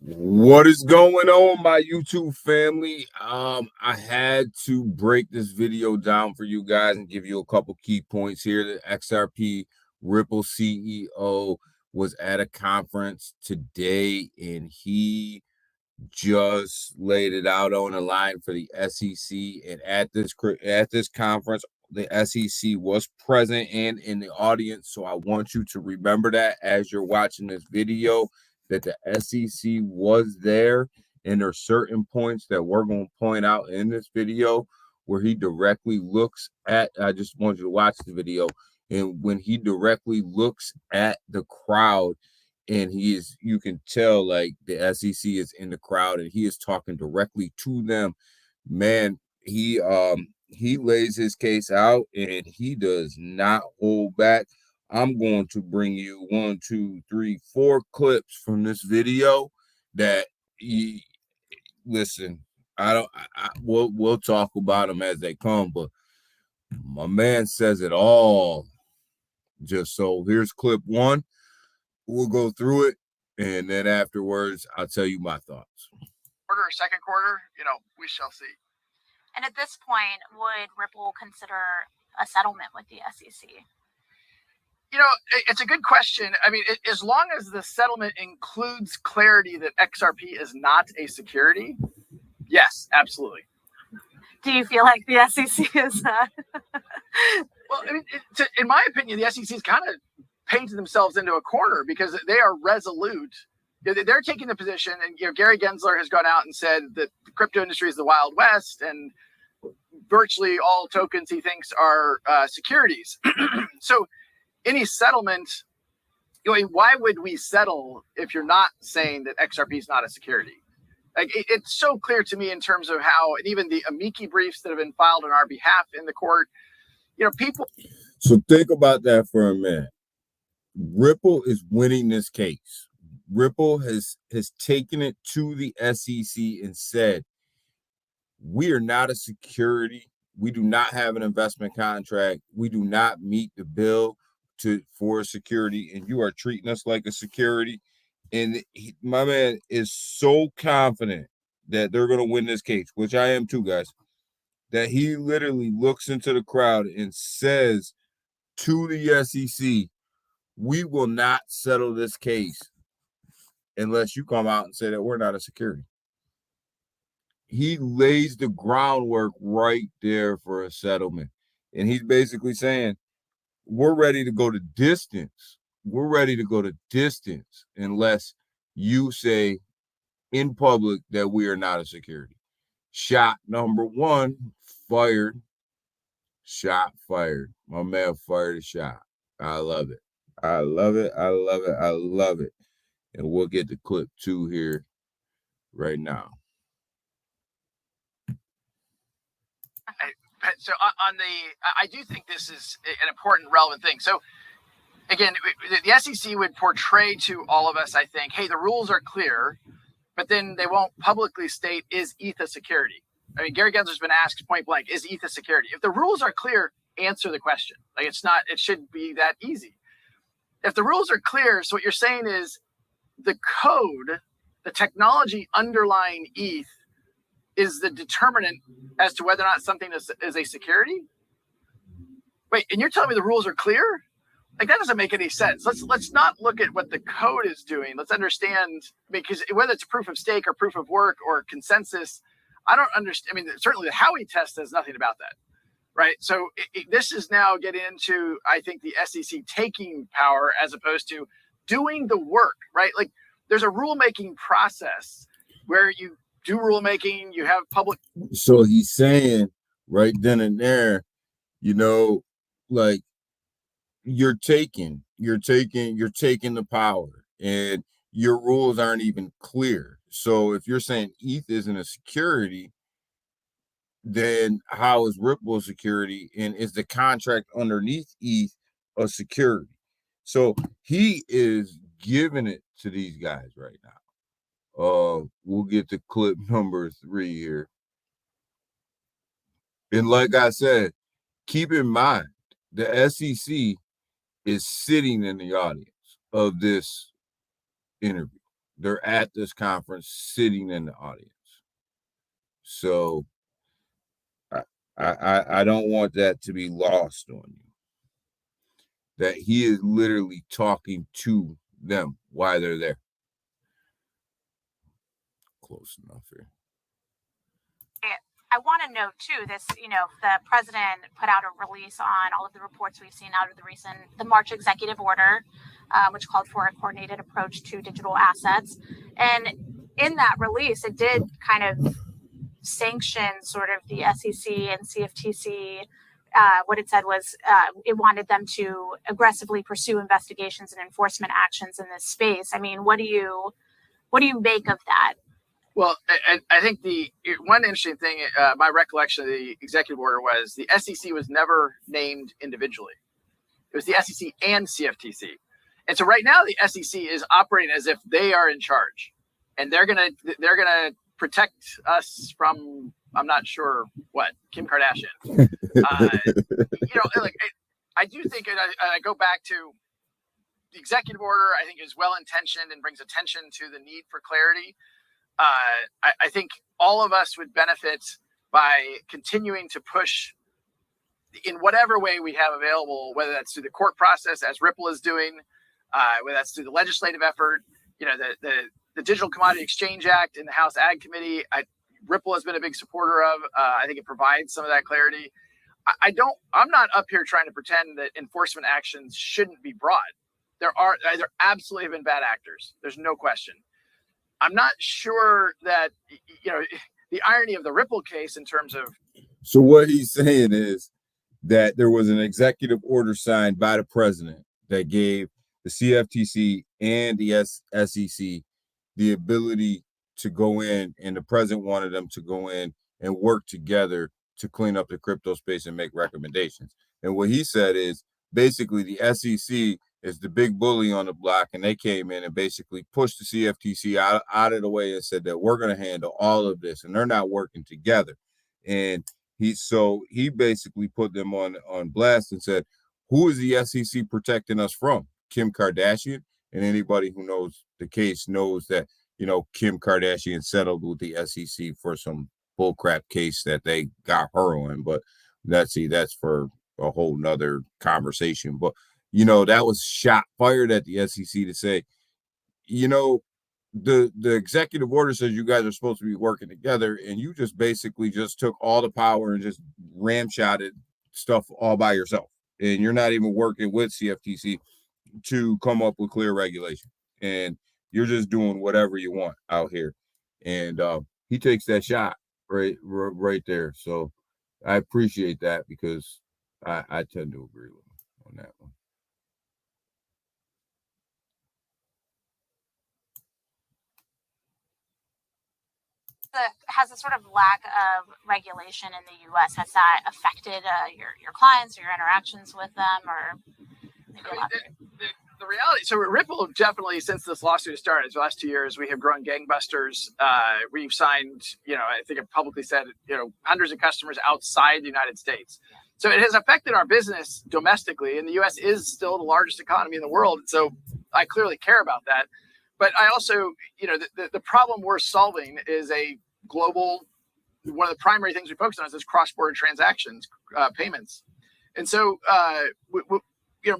What is going on, my YouTube family? I had to break this video down for you guys and give you a couple key points here. The XRP Ripple CEO was at a conference today, and he just laid it out on the line for the SEC. And at this conference, the SEC was present and in the audience. So I want you to remember that as you're watching this video, that the SEC was there, and there are certain points that we're going to point out in this video where he directly looks at. I just want you to watch the video, and when he directly looks at the crowd, and you can tell like the SEC is in the crowd and he is talking directly to them. Man, he lays his case out and he does not hold back. I'm going to bring you 1, 2, 3, 4 clips from this video that listen. We'll talk about them as they come, but my man says it all. Just so here's clip 1. We'll go through it, and then afterwards, I'll tell you my thoughts. Second quarter, we shall see. And at this point, would Ripple consider a settlement with the SEC? It's a good question. I mean, as long as the settlement includes clarity that XRP is not a security, yes, absolutely. Do you feel like the SEC is that? Well, I mean, in my opinion, the SEC is kind of painted themselves into a corner because they are resolute. They're taking the position, and Gary Gensler has gone out and said that the crypto industry is the Wild West, and virtually all tokens he thinks are securities. So any settlement, why would we settle if you're not saying that XRP is not a security? Like it's so clear to me in terms of how, and even the amici briefs that have been filed on our behalf in the court, people. So think about that for a minute. Ripple is winning this case. Ripple has taken it to the SEC and said, we are not a security. We do not have an investment contract. We do not meet the bill for a security, and you are treating us like a security. And my man is so confident that they're going to win this case, which I am too, guys, that he literally looks into the crowd and says to the SEC, we will not settle this case unless you come out and say that we're not a security. He lays the groundwork right there for a settlement. And he's basically saying, we're ready to go to distance. We're ready to go to distance unless you say in public that we are not a security. Shot number 1 fired. Shot fired. My man fired a shot. I love it. I love it. I love it. I love it. And we'll get to clip 2 here right now. So I do think this is an important, relevant thing. So again, the SEC would portray to all of us, I think, hey, the rules are clear, but then they won't publicly state, is ETH a security? I mean, Gary Gensler's been asked point blank, is ETH a security? If the rules are clear, answer the question. Like it should be that easy. If the rules are clear, so what you're saying is the code, the technology underlying ETH is the determinant as to whether or not something is a security? Wait, and you're telling me the rules are clear? Like that doesn't make any sense. Let's not look at what the code is doing. Let's understand, because whether it's proof of stake or proof of work or consensus, I don't understand. I mean, certainly the Howey test says nothing about that, right? So this is now getting into, I think, the SEC taking power as opposed to doing the work, right? Like there's a rulemaking process where you do rulemaking, you have public. So he's saying right then and there, like you're taking the power and your rules aren't even clear. So if you're saying ETH isn't a security, then how is Ripple a security? And is the contract underneath ETH a security? So he is giving it to these guys right now. We'll get to clip number 3 here. And like I said, keep in mind, the SEC is sitting in the audience of this interview. They're at this conference sitting in the audience. So I don't want that to be lost on you. That he is literally talking to them while they're there. Close enough here. I want to note too, this, the president put out a release on all of the reports we've seen out of the March executive order, which called for a coordinated approach to digital assets. And in that release, it did kind of sanction sort of the SEC and CFTC. What it said was it wanted them to aggressively pursue investigations and enforcement actions in this space. I mean, what do you make of that? Well, I think the one interesting thing, my recollection of the executive order was the SEC was never named individually. It was the SEC and CFTC. And so right now the SEC is operating as if they are in charge, and they're gonna protect us from, I'm not sure what, Kim Kardashian. I do think, and I go back to the executive order, I think is well intentioned and brings attention to the need for clarity. I think all of us would benefit by continuing to push in whatever way we have available, whether that's through the court process, as Ripple is doing, whether that's through the legislative effort. The Digital Commodity Exchange Act in the House Ag Committee, Ripple has been a big supporter of. I think it provides some of that clarity. I'm not up here trying to pretend that enforcement actions shouldn't be brought. There absolutely have been bad actors. There's no question. I'm not sure that, the irony of the Ripple case in terms of. So what he's saying is that there was an executive order signed by the president that gave the CFTC and the SEC the ability to go in, and the president wanted them to go in and work together to clean up the crypto space and make recommendations. And what he said is basically the SEC is the big bully on the block, and they came in and basically pushed the CFTC out of the way and said that we're going to handle all of this, and they're not working together. And he basically put them on blast and said, who is the SEC protecting us from? Kim Kardashian. And anybody who knows the case knows that, Kim Kardashian settled with the SEC for some bullcrap case that they got her on. But that's for a whole nother conversation. But that was shot fired at the SEC to say, the executive order says you guys are supposed to be working together, and you just basically just took all the power and just ramshotted stuff all by yourself. And you're not even working with CFTC to come up with clear regulation. And you're just doing whatever you want out here. And he takes that shot right there. So I appreciate that, because I tend to agree with him on that one. Has a sort of lack of regulation in the U.S. has that affected your clients or your interactions with them, or the reality? So Ripple definitely, since this lawsuit started, the last 2 years, we have grown gangbusters. We've signed, I think I've publicly said, hundreds of customers outside the United States. So it has affected our business domestically, and the U.S. is still the largest economy in the world. So I clearly care about that. But I also, the problem we're solving is a global, one of the primary things we focus on is cross-border transactions, payments. And so,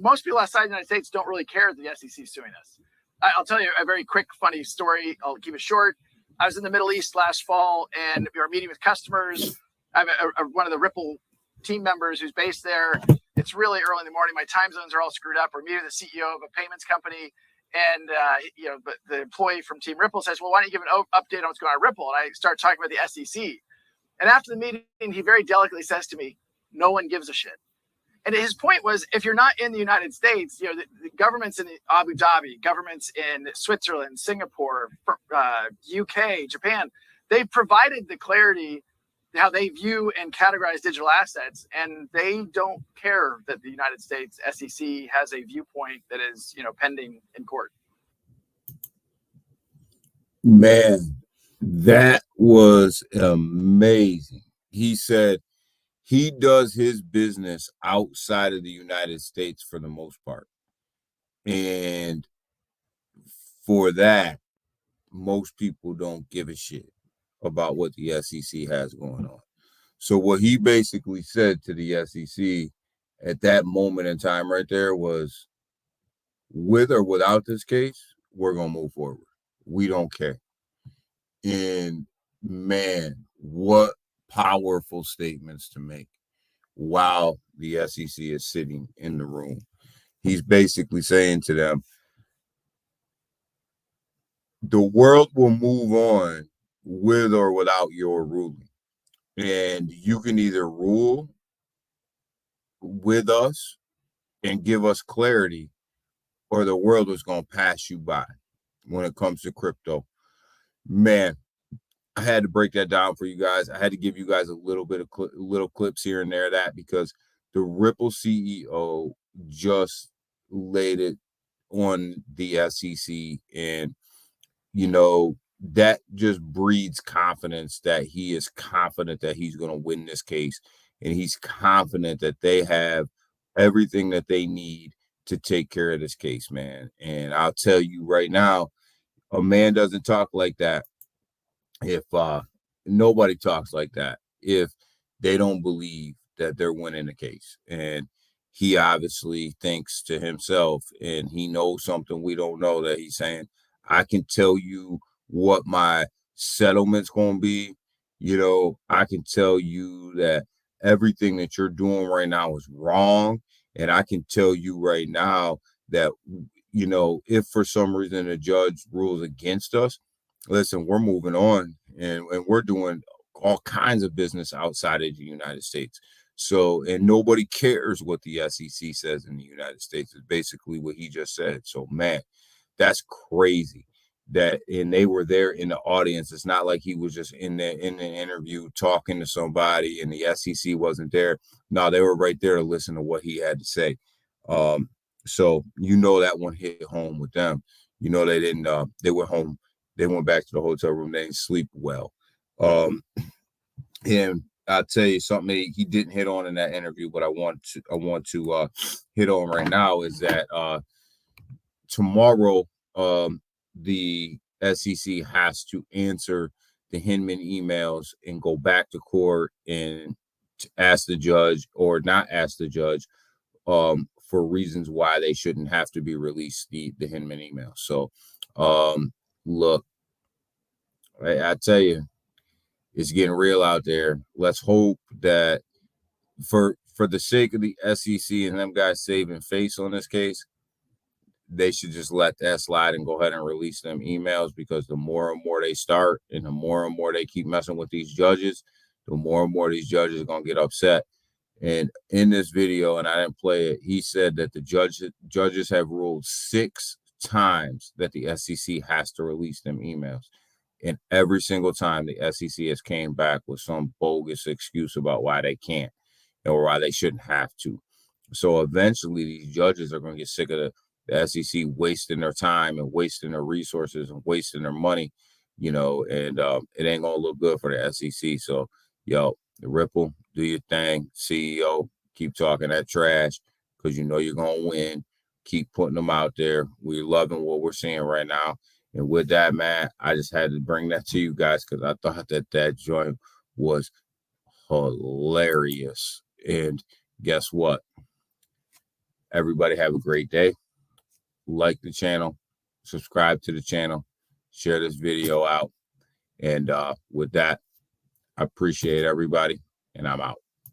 most people outside the United States don't really care that the SEC is suing us. I'll tell you a very quick, funny story. I'll keep it short. I was in the Middle East last fall, and we were meeting with customers. I have one of the Ripple team members who's based there. It's really early in the morning. My time zones are all screwed up. We're meeting the CEO of a payments company. And, but the employee from Team Ripple says, well, why don't you give an update on what's going on at Ripple? And I start talking about the SEC. And after the meeting, he very delicately says to me, no one gives a shit. And his point was, if you're not in the United States, the governments in Abu Dhabi, governments in Switzerland, Singapore, UK, Japan, they've provided the clarity how they view and categorize digital assets, and they don't care that the United States SEC has a viewpoint that is, pending in court. Man, that was amazing. He said he does his business outside of the United States for the most part. And for that, most people don't give a shit about what the SEC has going on. So what he basically said to the SEC at that moment in time right there was, with or without this case, we're going to move forward. We don't care. And man, what powerful statements to make while the SEC is sitting in the room. He's basically saying to them, the world will move on with or without your ruling. And you can either rule with us and give us clarity, or the world is going to pass you by when it comes to crypto. Man, I had to break that down for you guys. I had to give you guys a little bit of little clips here and there of that, because the Ripple CEO just laid it on the SEC, and that just breeds confidence that he is confident that he's going to win this case, and he's confident that they have everything that they need to take care of this case, man. And I'll tell you right now, a man doesn't talk like that if nobody talks like that if they don't believe that they're winning the case. And he obviously thinks to himself, and he knows something we don't know, that he's saying, I can tell you what my settlement's going to be. I can tell you that everything that you're doing right now is wrong. And I can tell you right now that, if for some reason a judge rules against us, listen, we're moving on, and we're doing all kinds of business outside of the United States. So, and nobody cares what the SEC says in the United States, is basically what he just said. So, man, that's crazy. And they were there in the audience. It's not like he was just in the interview talking to somebody and the SEC wasn't there. No, they were right there to listen to what he had to say. So that one hit home with them. They didn't. They went home. They went back to the hotel room. They didn't sleep well. And I'll tell you something he didn't hit on in that interview, but I want to hit on right now, is that tomorrow the SEC has to answer the Hinman emails and go back to court and ask the judge, or not ask the judge, for reasons why they shouldn't have to be released, the Hinman email. So look, I tell you, it's getting real out there. Let's hope that for the sake of the SEC and them guys saving face on this case, they should just let that slide and go ahead and release them emails, because the more and more they start and the more they keep messing with these judges, the more and more these judges are going to get upset. And in this video, and I didn't play it, he said that the judges have ruled 6 times that the SEC has to release them emails. And every single time the SEC has came back with some bogus excuse about why they can't or why they shouldn't have to. So eventually these judges are going to get sick of the SEC wasting their time and wasting their resources and wasting their money, and it ain't going to look good for the SEC. So, Ripple, do your thing. CEO, keep talking that trash, because you're going to win. Keep putting them out there. We're loving what we're seeing right now. And with that, man, I just had to bring that to you guys, because I thought that joint was hilarious. And guess what? Everybody have a great day. Like the channel, subscribe to the channel, share this video out. And with that, I appreciate everybody, and I'm out.